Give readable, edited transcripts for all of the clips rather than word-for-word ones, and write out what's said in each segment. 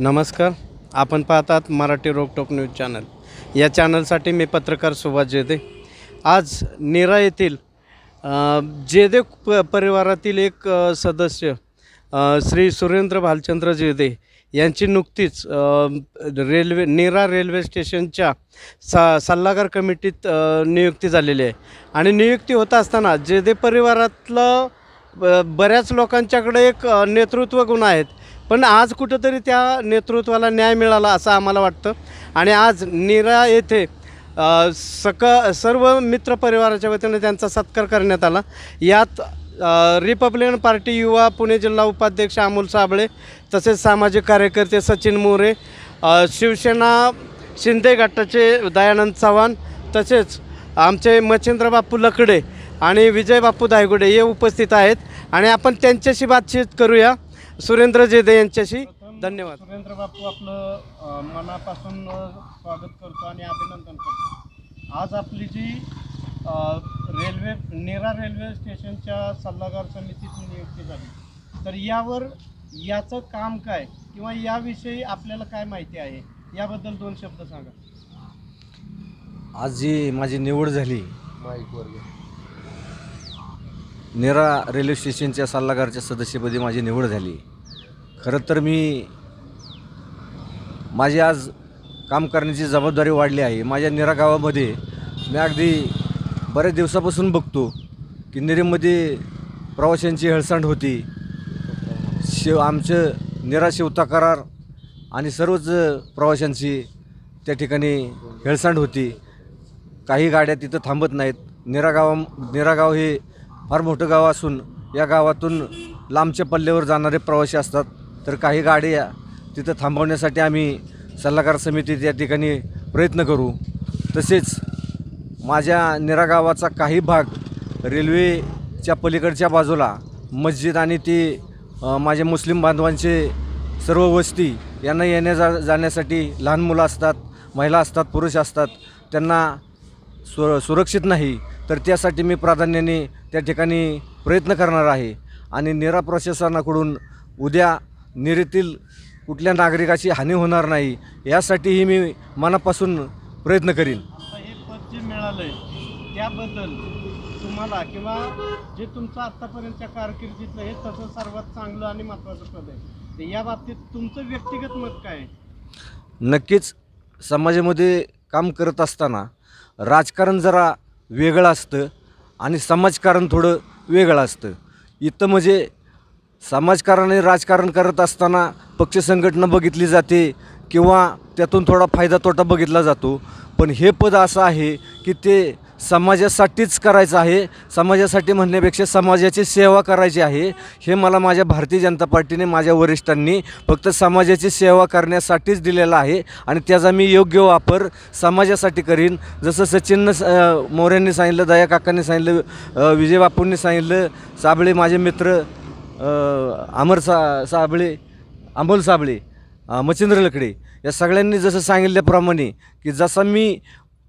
नमस्कार. आपण पाहतात मराठी रोकटोक न्यूज चॅनल. या चॅनलसाठी मी पत्रकार सुभाष जेदे. आज नीरा येथील जेदे परिवारातील एक सदस्य श्री सुरेंद्र भालचंद्र जेदे यांची नुकतीच नीरा रेल्वे स्टेशनच्या सल्लागार कमिटीत नियुक्ती झालेली आहे. आणि नियुक्ती होत असताना जेदे परिवारातलं बऱ्याच लोकांच्याकडे एक नेतृत्व गुण आहेत, पण आज कुठंतरी त्या नेतृत्वाला न्याय मिळाला असं आम्हाला वाटतं. आणि आज नीरा येथे सर्व मित्र परिवाराच्या वतीने त्यांचा सत्कार करण्यात आला. यात रिपब्लिकन पार्टी युवा पुणे जिल्हा उपाध्यक्ष अमोल साबळे, तसेच सामाजिक कार्यकर्ते सचिन मोरे, शिवसेना शिंदे गटाचे दयानंद चव्हाण, तसेच आमचे मच्छिंद्र बापू लकडे आणि विजय बापू धायगुडे हे उपस्थित आहेत. आणि आपण त्यांच्याशी बातचीत करूया, सुरेंद्र जेदे यांच्याशी. धन्यवाद. सुरेंद्र बापू, आपलं मनापासून स्वागत करतो आणि अभिनंदन करतो. आज आपली जी नीरा रेल्वे स्टेशनच्या सल्लागार समितीची नियुक्ती झाली, तर याचं काम काय किंवा याविषयी आपल्याला काय माहिती आहे, याबद्दल दोन शब्द सांगा. आज जी माझी निवड झाली नीरा रेल्वे स्टेशनच्या सल्लागारच्या सदस्यपदी माझी निवड झाली. खरं तर माझी आज काम करण्याची जबाबदारी वाढली आहे. माझ्या नीरा गावामध्ये मी अगदी बऱ्याच दिवसापासून बघतो की नीरेमध्ये प्रवाशांची हेळसांड होती. आमचं नीरा शिवता करार आणि सर्वच प्रवाशांची त्या ठिकाणी हेळसांड होती. काही गाड्या तिथं थांबत नाहीत. नीरा गाव हे फार मोठं गाव असून या गावातून लांबच्या पल्ल्यावर जाणारे प्रवासी असतात, तर काही गाड्या तिथं थांबवण्यासाठी आम्ही सल्लागार समिती त्या ठिकाणी प्रयत्न करू. तसेच माझ्या नीरा गावाचा काही भाग रेल्वेच्या पलीकडच्या बाजूला मस्जिद आणि ती माझ्या मुस्लिम बांधवांचे सर्व वस्ती यांना जाण्यासाठी लहान मुलं असतात, महिला असतात, पुरुष असतात, त्यांना सुरक्षित नाही, तर त्यासाठी मी प्राधान्याने त्या ठिकाणी प्रयत्न करणार आहे. आणि नीरा प्रशासनाकडून उद्या नीरेतील कुठल्या नागरिकाची हानी होणार नाही यासाठीही मी मनापासून प्रयत्न करीन. हे पद जे मिळालं आहे त्याबद्दल तुम्हाला किंवा जे तुमचं आत्तापर्यंतच्या कारकिर्दीतलं हे तसं सर्वात चांगलं आणि महत्त्वाचं पद आहे, तर या बाबतीत तुमचं व्यक्तिगत मत काय आहे? नक्कीच समाजामध्ये काम करत असताना राजकारण जरा वेगळं असतं आणि समाजकारण थोडं वेगळं असतं. इथं म्हणजे समाजकारण आणि राजकारण करत असताना पक्ष संघटना बघितली जाते किंवा त्यातून थोडा फायदा तोटा बघितला जातो, पण हे पद असं आहे की ते समाजासाठीच करायचं आहे. समाजासाठी म्हणण्यापेक्षा समाजाची सेवा करायची आहे. हे मला माझ्या भारतीय जनता पार्टीने, माझ्या वरिष्ठांनी फक्त समाजाची सेवा करण्यासाठीच दिलेला आहे आणि त्याचा मी योग्य वापर समाजासाठी करीन. जसं सचिन मोरेंनी सांगितलं, दया काकांनी सांगितलं, विजय बापूंनी सांगितलं, साबळे माझे मित्र अमोल साबळे, मच्छिंद्र लकडे या सगळ्यांनी जसं सांगितल्याप्रमाणे की जसा मी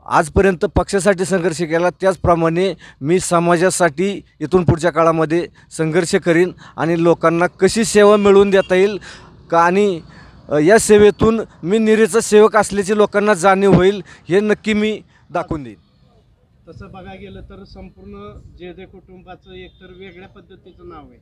आजपर्यंत पक्षासाठी संघर्ष केला, त्याचप्रमाणे मी समाजासाठी इथून पुढच्या काळामध्ये संघर्ष करीन आणि लोकांना कशी सेवा मिळवून देता येईल का, आणि या सेवेतून मी नीरेचा सेवक असल्याची लोकांना जाणीव होईल हे नक्की मी दाखवून देईन. तसं बघायला गेलं तर संपूर्ण जेदे कुटुंबाचं एकतर वेगळ्या पद्धतीचं नाव आहे.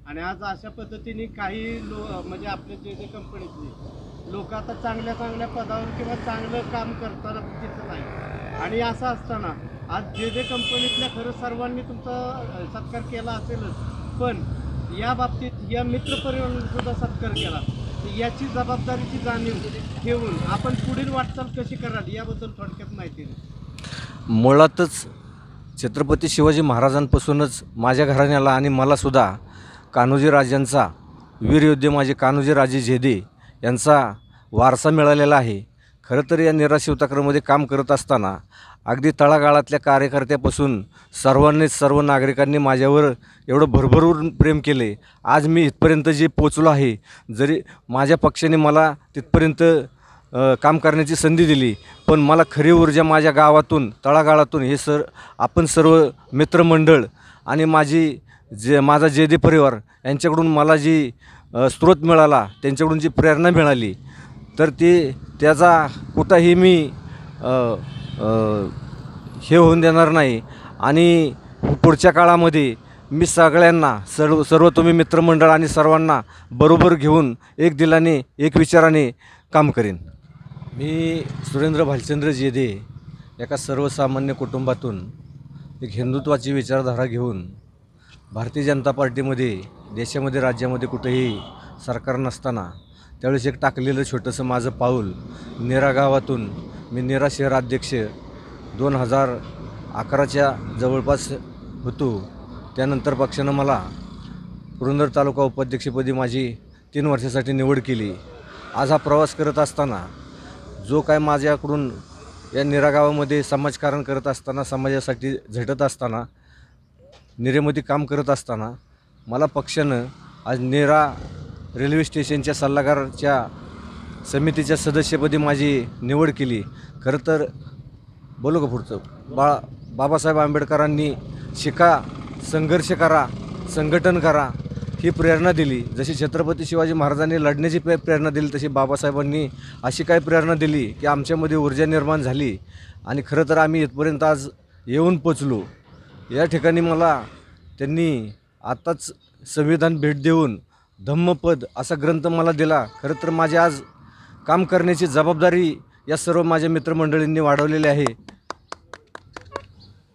आणि आज अशा पद्धतीने काही म्हणजे आपल्या जेदे कंपनीतले लोक आता चांगल्या पदावर किंवा चांगलं काम करताना दिसत आहे. आणि असं असताना आज जेदे कंपनीतल्या खरं सर्वांनी तुमचा सत्कार केला असेलच, पण या बाबतीत या मित्रपरिवाराने सुद्धा सत्कार केला, याची जबाबदारीची जाणीव ठेवून आपण पुढील वाटचाल कशी कराल याबद्दल थोडक्यात माहिती द्या. मुळातच छत्रपती शिवाजी महाराजांपासूनच माझ्या घराण्याला आणि मलासुद्धा कान्होजी राजांचा वीरयोद्धे माझे कान्होजी राजे जेदे यांचा वारसा मिळालेला आहे. खरं तर या नीरा शिवताकरमध्ये काम करत असताना अगदी तळागाळातल्या कार्यकर्त्यापासून सर्व नागरिकांनी माझ्यावर एवढं भरभरून प्रेम केले. आज मी इथपर्यंत जे पोचलो आहे, जरी माझ्या पक्षाने मला तिथपर्यंत काम करण्याची संधी दिली, पण मला खरी ऊर्जा माझ्या गावातून, तळागाळातून आपण सर्व मित्रमंडळ आणि माझा जेदे परिवार यांच्याकडून मला जी स्रोत मिळाला, त्यांच्याकडून जी प्रेरणा मिळाली, तर त्याचा कुठंही मी हे होऊन देणार नाही आणि पुढच्या काळामध्ये मी सगळ्यांना सर्व तुम्ही मित्रमंडळ आणि सर्वांना बरोबर घेऊन एक दिलाने एक विचाराने काम करेन. मी सुरेंद्र भालचंद्र जेदे एका सर्वसामान्य कुटुंबातून एक हिंदुत्वाची विचारधारा घेऊन भारतीय जनता पार्टीमध्ये देशामध्ये राज्यामध्ये कुठेही सरकार नसताना त्यावेळेस एक टाकलेलं छोटंसं माझं पाऊल नेरा गावातून मी नेरा शहराध्यक्ष 2011च्या जवळपास होतो. त्यानंतर पक्षानं मला पुरंदर तालुका उपाध्यक्षपदी माझी 3 वर्षासाठी निवड केली. आज हा प्रवास करत असताना जो काय माझ्याकडून या नेरा गावामध्ये समाजकारण करत असताना समाजासाठी झटत असताना नेरेमध्ये काम करत असताना मला पक्षानं आज नेरा रेल्वे स्टेशनच्या सल्लागारच्या समितीच्या सदस्यपदी माझी निवड केली. खरं तर बोलू का पुढचं बाबासाहेब आंबेडकरांनी शिका, संघर्ष करा, संघटन करा ही प्रेरणा दिली. जशी छत्रपती शिवाजी महाराजांनी लढण्याची प्रेरणा दिली तशी बाबासाहेबांनी अशी काय प्रेरणा दिली की आमच्यामध्ये ऊर्जा निर्माण झाली आणि खरं तर आम्ही इथपर्यंत आज येऊन पोचलो. या ठिकाणी मला त्यांनी आत्ताच संविधान भेट देऊन धम्मपद असा ग्रंथ मला दिला. खरं तर माझी आज काम करण्याची जबाबदारी या सर्व माझ्या मित्रमंडळींनी वाढवलेली आहे.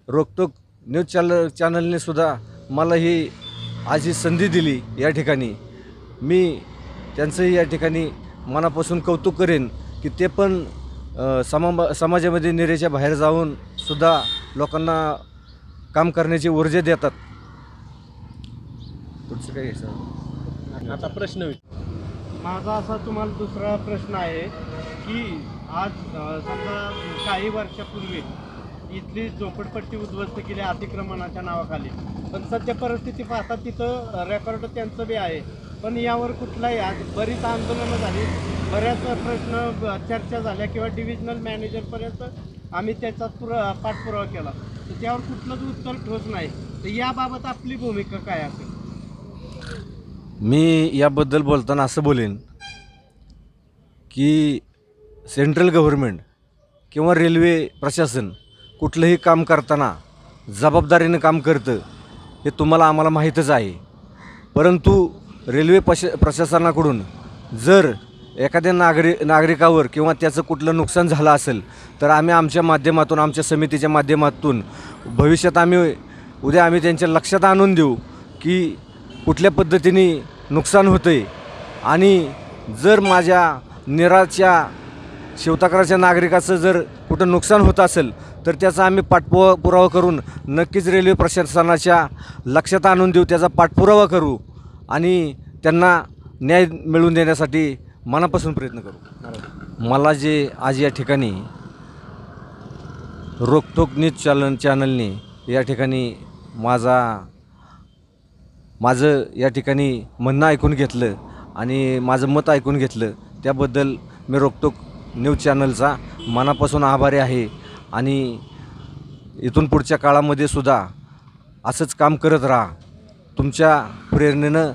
रोकटोक न्यूज चॅनलने सुद्धा मला आज ही संधी दिली. या ठिकाणी मी त्यांचंही या ठिकाणी मनापासून कौतुक करेन की ते पण समाजामध्ये नेरेच्या बाहेर जाऊन सुद्धा लोकांना काम करण्याची ऊर्जा देतात. तुमचं काय सर? आता प्रश्न माझा असा तुम्हाला दुसरा प्रश्न आहे की आज समजा काही वर्षापूर्वी इथली झोपडपट्टी उद्ध्वस्त केली अतिक्रमणाच्या नावाखाली, पण सध्या परिस्थिती पाहता तिथं रेकॉर्ड त्यांचं बी आहे, पण यावर कुठलाही आज बरीच आंदोलनं झाली, बऱ्याच प्रश्न चर्चा झाल्या किंवा डिव्हिजनल मॅनेजरपर्यंत आम्ही त्याचा पाठपुरावा केला, तर त्यावर कुठलंच उत्तर ठोस नाही. तर याबाबत आपली भूमिका काय असेल? मी याबद्दल बोलताना असं बोलेन की सेंट्रल गव्हर्नमेंट किंवा रेल्वे प्रशासन कुठलंही काम करताना जबाबदारीनं काम करतं हे तुम्हाला आम्हाला माहीतच आहे. परंतु रेल्वे प्रशासनाकडून जर एखाद्या नागरिकावर किंवा त्याचं कुठलं नुकसान झालं असेल तर आम्ही आमच्या माध्यमातून आमच्या समितीच्या माध्यमातून भविष्यात उद्या आम्ही त्यांच्या लक्षात आणून देऊ की कुठल्या पद्धतीने नुकसान होतं आहे आणि जर माझ्या नेराच्या शिवताकराच्या नागरिकाचं जर कुठं नुकसान होत असेल तर त्याचा आम्ही पाठपुरावा करून नक्कीच रेल्वे प्रशासनाच्या लक्षात आणून देऊ, त्याचा पाठपुरावा करू आणि त्यांना न्याय मिळवून देण्यासाठी मनापासून प्रयत्न करू. मला जे आज या ठिकाणी रोकटोक न्यूज चॅनलने या ठिकाणी माझं या ठिकाणी म्हणणं ऐकून घेतलं आणि माझं मत ऐकून घेतलं त्याबद्दल मी रोकटोक न्यूज चॅनलचा मनापासून आभारी आहे आणि इथून पुढच्या काळामध्ये सुद्धा असंच काम करत राहा. तुमच्या प्रेरणेनं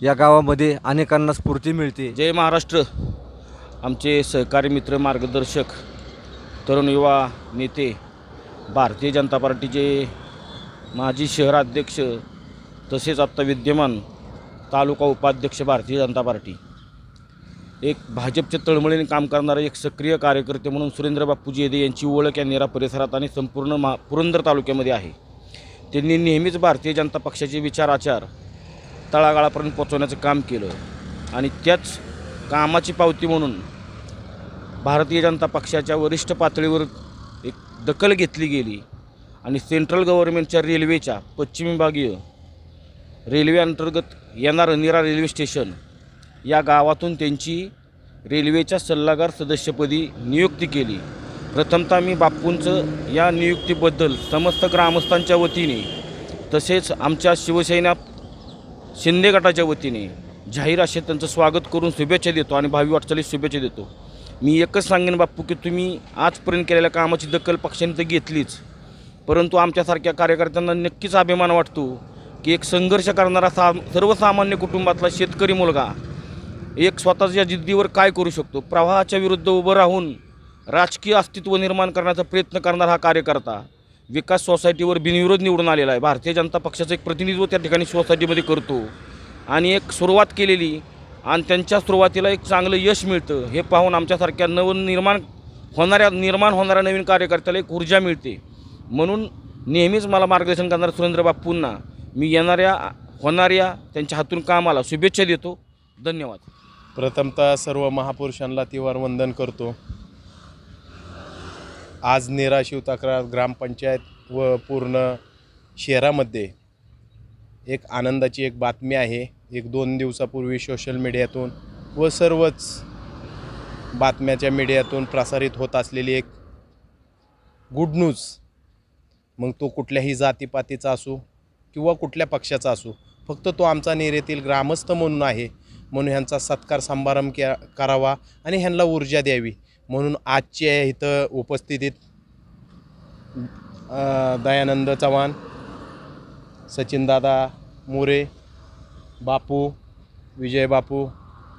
या गावामध्ये अनेकांना स्फूर्ती मिळते. जय महाराष्ट्र. आमचे सहकारी मित्र, मार्गदर्शक, तरुण युवा नेते, भारतीय जनता पार्टीचे माजी शहराध्यक्ष तसेच आत्ता विद्यमान तालुका उपाध्यक्ष भारतीय जनता पार्टी, एक भाजपच्या तळमळीने काम करणारे एक सक्रिय कार्यकर्ते म्हणून सुरेंद्र बाप्पू जेदे यांची ओळख या नेरा परिसरात आणि संपूर्ण पुरंदर तालुक्यामध्ये आहे. त्यांनी नेहमीच भारतीय जनता पक्षाचे विचार आचार तळागाळापर्यंत पोचवण्याचं काम केलं आणि त्याच कामाची पावती म्हणून भारतीय जनता पक्षाच्या वरिष्ठ पातळीवर एक दखल घेतली गेली आणि सेंट्रल गव्हर्नमेंटच्या रेल्वेच्या पश्चिम विभागीय रेल्वे अंतर्गत येणारं नेरा रेल्वे स्टेशन या गावातून त्यांची रेल्वेच्या सल्लागार सदस्यपदी नियुक्ती केली. प्रथमतः मी बाप्पूंचं या नियुक्तीबद्दल समस्त ग्रामस्थांच्या वतीने तसेच आमच्या शिवसेना शिंदे गटाच्या वतीने जाहीर असे त्यांचं स्वागत करून शुभेच्छा देतो आणि भावी वाटचालीस शुभेच्छा देतो. मी एकच सांगेन बाप्पू की तुम्ही आजपर्यंत केलेल्या कामाची दखल पक्षाने तर घेतलीच, परंतु आमच्यासारख्या कार्यकर्त्यांना नक्कीच अभिमान वाटतो की एक संघर्ष करणारा सर्वसामान्य कुटुंबातला शेतकरी मुलगा एक स्वतःच्या जिद्दीवर काय करू शकतो, प्रवाहाच्या विरुद्ध उभं राहून राजकीय अस्तित्व निर्माण करण्याचा प्रयत्न करणारा हा कार्यकर्ता विकास सोसायटीवर बिनविरोध निवडून आलेला आहे. भारतीय जनता पक्षाचं एक प्रतिनिधित्व त्या ठिकाणी सोसायटीमध्ये करतो आणि एक सुरुवात केलेली आणि त्यांच्या सुरुवातीला एक चांगलं यश मिळतं हे पाहून आमच्यासारख्या निर्माण होणाऱ्या नवीन कार्यकर्त्याला एक ऊर्जा मिळते. म्हणून नेहमीच मला मार्गदर्शन करणाऱ्या सुरेंद्र बापूंना मी होणाऱ्या त्यांच्या हातून कामाला शुभेच्छा देतो. धन्यवाद. प्रथमतः सर्व महापुरुषांना तिवार वंदन करतो. आज नीरा शिवतक्रार ग्रामपंचायत व पूर्ण शहरामध्ये एक आनंदाची एक बातमी आहे. 1-2 दिवसापूर्वी सोशल मीडियातून व सर्वच बातम्याच्या मीडियातून प्रसारित होत असलेली एक गुड न्यूज, मग तो कुठल्याही जातीपातीचा असो किंवा कुठल्या पक्षाचा असो, फक्त तो आमचा नीरेतील ग्रामस्थ म्हणून आहे. म्हणून ह्यांचा सत्कार समारंभ करावा आणि ह्यांना ऊर्जा द्यावी म्हणून आजच्या इथं उपस्थितीत दयानंद चव्हाण, सचिनदादा मोरे, बापू, विजय बापू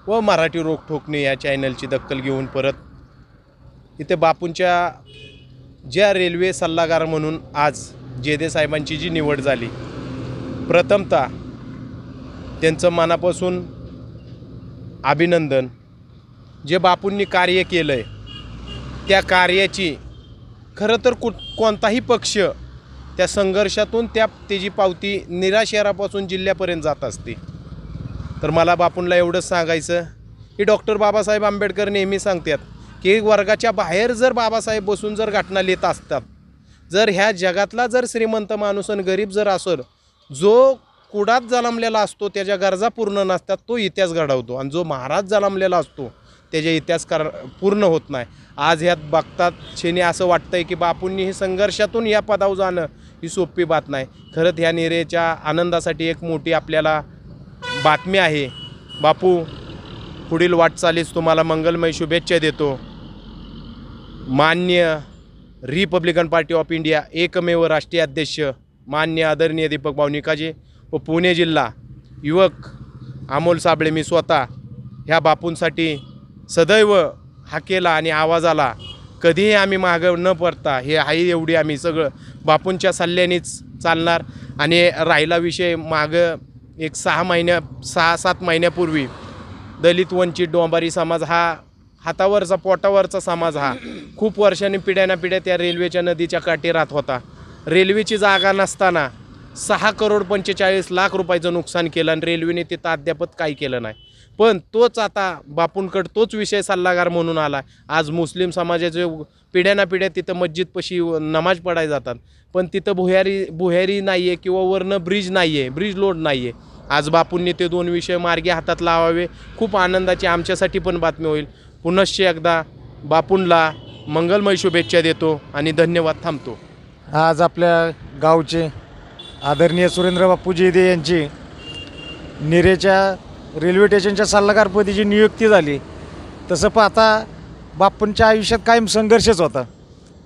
व मराठी रोखठोकणे या चॅनलची दखल घेऊन परत इथे बापूंच्या ज्या रेल्वे सल्लागार म्हणून आज जेदे साहेबांची जी निवड झाली, प्रथमतः त्यांचं मनापासून अभिनंदन. जे बापूंनी कार्य केलं आहे त्या कार्याची खरं तर कोणताही पक्ष त्या संघर्षातून त्याची पावती नीरा शहरापासून जिल्ह्यापर्यंत जात असते. तर मला बापूंना एवढंच सांगायचं की डॉक्टर बाबासाहेब आंबेडकर नेहमी सांगतात की वर्गाच्या बाहेर जर बाबासाहेब बसून जर घटना लिहित असतात, जर ह्या जगातला जर श्रीमंत माणूस आणि गरीब जर असेल, जो कुडात जन्मलेला असतो त्याच्या गरजा पूर्ण नसतात तो इतिहास घडवतो आणि जो महाराज जन्मलेला असतो त्याचे इतिहास पूर्ण होत नाही. आज ह्यात बघतात क्षणी असं वाटतंय की बापूंनी हे संघर्षातून या पदावर जाणं ही सोपी बात नाही. खरंच ह्या नीरेच्या आनंदासाठी एक मोठी आपल्याला बातमी आहे. बापू, पुढील वाटचालीस तुम्हाला मंगलमय शुभेच्छा देतो. मान्य रिपब्लिकन पार्टी ऑफ इंडिया एकमेव राष्ट्रीय अध्यक्ष मान्य आदरणीय दीपक भाऊ निकाजे व पुणे जिल्हा युवक अमोल साबळे, मी स्वतः ह्या बापूंसाठी सदैव हाकेला आणि आवाजाला कधीही आम्ही मागं न पडता हे आई एवढी आम्ही सगळं बापूंच्या सल्ल्यानेच चालणार. आणि राहिला विषय मागं एक 6-7 महिन्यापूर्वी दलित वंचित डोंबारी समाज हा हातावरचा पोटावरचा समाज हा खूप वर्षांनी पिढ्यानपिढ्या त्या रेल्वेच्या नदीच्या काठी राहत होता. रेल्वेची जागा नसताना 6,45,00,000 रुपयाचं नुकसान केलं आणि रेल्वेने तिथं अद्यापत काही केलं नाही. पण तोच आता बापूंकडं तोच विषय सल्लागार म्हणून आला. आज मुस्लिम समाजाचे पिढ्यानपिढ्या तिथं मस्जिदपाशी नमाज पडायला जातात, पण तिथं भुयारी नाही आहे किंवा वरनं ब्रिज नाही आहे, ब्रिज लोड नाही आहे. आज बापूंनी ते 2 विषय मार्गी हातात लावावे. खूप आनंदाची आमच्यासाठी पण बातमी होईल. पुनश्च एकदा बापूंना मंगलमय शुभेच्छा देतो आणि धन्यवाद. थांबतो. आज आपल्या गावचे आदरणीय सुरेंद्र बापू जेदे यांची नीरेच्या रेल्वे स्टेशनच्या सल्लागारपदी जी नियुक्ती झाली, तसं पाहता बापूंच्या आयुष्यात कायम संघर्षच होता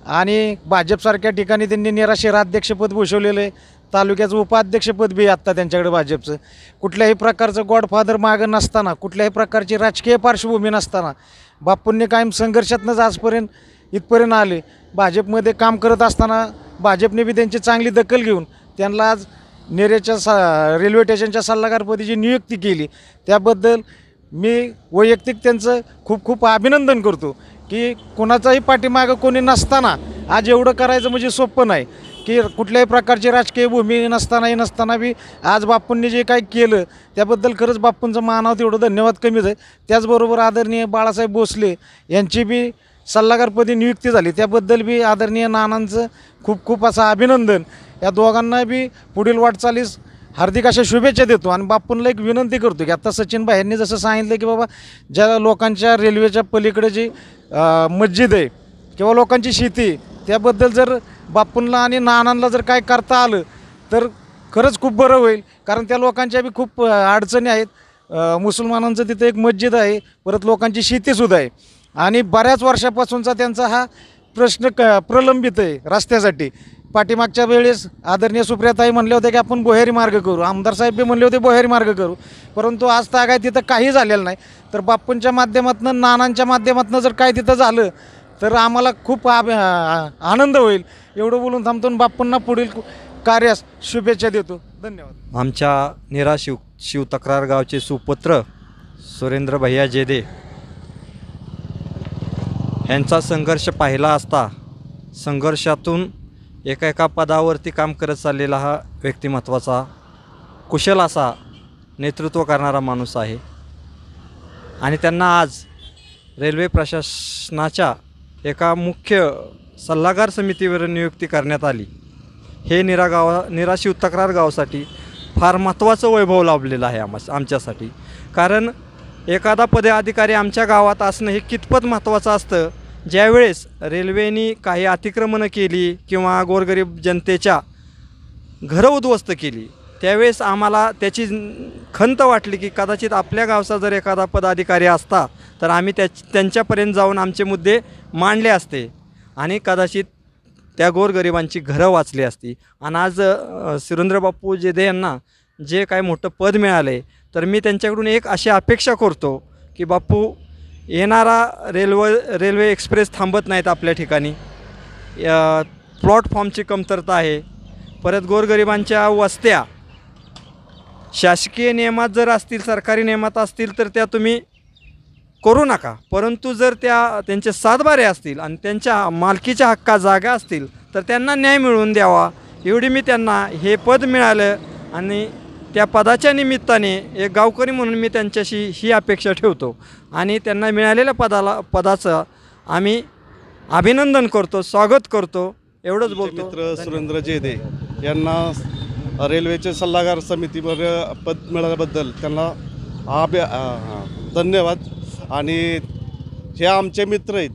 आणि भाजपसारख्या ठिकाणी त्यांनी नीरा शहराध्यक्षपद भूषवलेलं आहे. तालुक्याचं उपाध्यक्षपद बी आत्ता त्यांच्याकडे भाजपचं. कुठल्याही प्रकारचं गॉडफादर मागं नसताना, कुठल्याही प्रकारची राजकीय पार्श्वभूमी नसताना बापूंनी कायम संघर्षातनंच आजपर्यंत इथपर्यंत आले. भाजपमध्ये काम करत असताना भाजपने बी त्यांची चांगली दखल घेऊन त्यांना आज नीरेच्या रेल्वे स्टेशनच्या सल्लागारपदी जी नियुक्ती केली त्याबद्दल मी वैयक्तिक त्यांचं खूप खूप अभिनंदन करतो. की कोणाचाही पाठीमागं कोणी नसताना आज एवढं करायचं म्हणजे सोपं नाही. की कुठल्याही प्रकारची राजकीय भूमी नसताना बी आज बापूंनी जे काही केलं त्याबद्दल खरंच बापूंचं मानावं तेवढं धन्यवाद कमीच आहे. त्याचबरोबर आदरणीय बाळासाहेब भोसले यांची बी सल्लागारपदी नियुक्ती झाली, त्याबद्दल बी आदरणीय नानांचं खूप खूप असं अभिनंदन. या दोघांना बी पुढील वाटचालीस हार्दिक अशा शुभेच्छा देतो आणि बापूंना एक विनंती करतो की आता सचिन भाईंनी जसं सांगितलं की बाबा ज्या लोकांच्या रेल्वेच्या पलीकडे जी मस्जिद आहे किंवा लोकांची शेती, त्याबद्दल जर बापूंना आणि नानांना जर काय करता आलं तर खरंच खूप बरं होईल. कारण त्या लोकांच्या बी खूप अडचणी आहेत. मुसलमानांचं तिथं एक मस्जिद आहे, परत लोकांची शेतीसुद्धा आहे आणि बऱ्याच वर्षापासूनचा त्यांचा हा प्रश्न प्रलंबित आहे रस्त्यासाठी. पाठीमागच्या वेळेस आदरणीय सुप्रियाताई म्हणले होते की आपण बोहेरी मार्ग करू, आमदार साहेब बी म्हणले होते बोहेरी मार्ग करू, परंतु आज तागाय तिथं काही झालेलं नाही. तर बाप्पूंच्या माध्यमातून, नानांच्या माध्यमातून जर काय तिथं झालं तर आम्हाला खूप आनंद होईल. एवढं बोलून थांबतो. बाप्पूंना पुढील कार्यास शुभेच्छा देतो. धन्यवाद. आमच्या निरा शिव तक्रार गावचे सुपुत्र सुरेंद्र भैया जेदे यांचा संघर्ष पाहिला असता संघर्षातून एका पदावरती काम करत चाललेला हा व्यक्तिमत्वाचा कुशल असा नेतृत्व करणारा माणूस आहे. आणि त्यांना आज रेल्वे प्रशासनाच्या एका मुख्य सल्लागार समितीवर नियुक्ती करण्यात आली. हे निरा शिव तक्रार गावासाठी फार महत्त्वाचं वैभव लाभलेलं आहे आमच्यासाठी. कारण एखादा पदाधिकारी आमच्या गावात असणं हे कितपत महत्त्वाचं असतं. ज्यावेळेस रेल्वेनी काही अतिक्रमणं केली किंवा गोरगरीब जनतेच्या घरं उद्ध्वस्त केली, त्यावेळेस आम्हाला त्याची खंत वाटली की कदाचित आपल्या गावचा जर एखादा पदाधिकारी असता तर आम्ही त्यांच्यापर्यंत जाऊन आमचे मुद्दे मांडले असते आणि कदाचित त्या गोरगरिबांची घरं वाचली असती. आणि आज सुरेंद्र बापू जेदे यांना जे काय मोठं पद मिळाले तर मी त्यांच्याकडून एक अशी अपेक्षा करतो की बापू येणारा रेल्वे एक्सप्रेस थांबत नाहीत आपल्या ठिकाणी, प्लॅटफॉर्मची कमतरता आहे, परत गोरगरिबांच्या वस्त्या शासकीय नियमात जर असतील, सरकारी नियमात असतील तर त्या तुम्ही करू नका, परंतु जर त्यांचे सातबारे असतील आणि त्यांच्या मालकीच्या हक्का जागा असतील तर त्यांना न्याय मिळवून द्यावा. एवढी मी त्यांना हे पद मिळालं आणि त्या पदाच्या निमित्ताने एक गावकरी म्हणून मी त्यांच्याशी ही अपेक्षा ठेवतो आणि त्यांना मिळालेल्या पदाचं आम्ही अभिनंदन करतो, स्वागत करतो. एवढंच बोलतो. मित्र सुरेंद्र जेदे यांना रेल्वेचे सल्लागार समितीवर पद मिळाल्याबद्दल त्यांना धन्यवाद. आणि हे आमचे मित्र आहेत,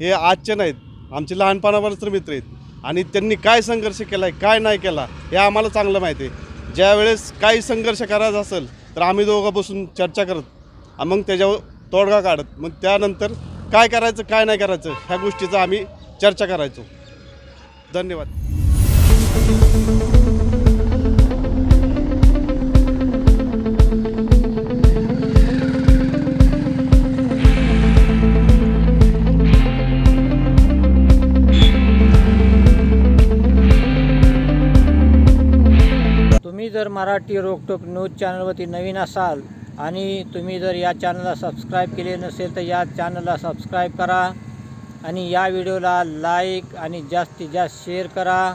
हे आजचे नाहीत, आमचे लहानपणापासून मित्र आहेत आणि त्यांनी काय संघर्ष केला आहे, काय नाही केला हे आम्हाला चांगलं माहिती आहे. ज्यावेळेस काही संघर्ष करायचा असेल तर आम्ही दोघं बसून चर्चा करत मग त्याच्यावर तोडगा काढत, मग त्यानंतर काय करायचं काय नाही करायचं ह्या गोष्टीचं आम्ही चर्चा करायचो. धन्यवाद. तुम्ही जर मराठी रोकटोक न्यूज चॅनलवरती नवीन असाल आणि तुम्ही जर या चॅनलला सबस्क्राईब केले नसेल तर या चॅनलला सबस्क्राईब करा आणि या व्हिडिओला लाईक आणि जास्तीत जास्त शेअर करा.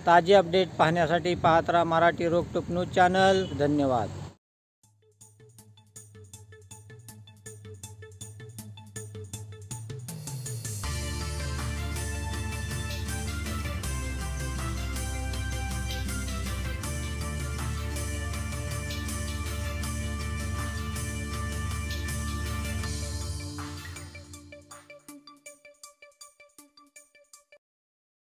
ताजे अपडेट पाहण्यासाठी पाहत राहा मराठी रोकटोक न्यूज चॅनल. धन्यवाद.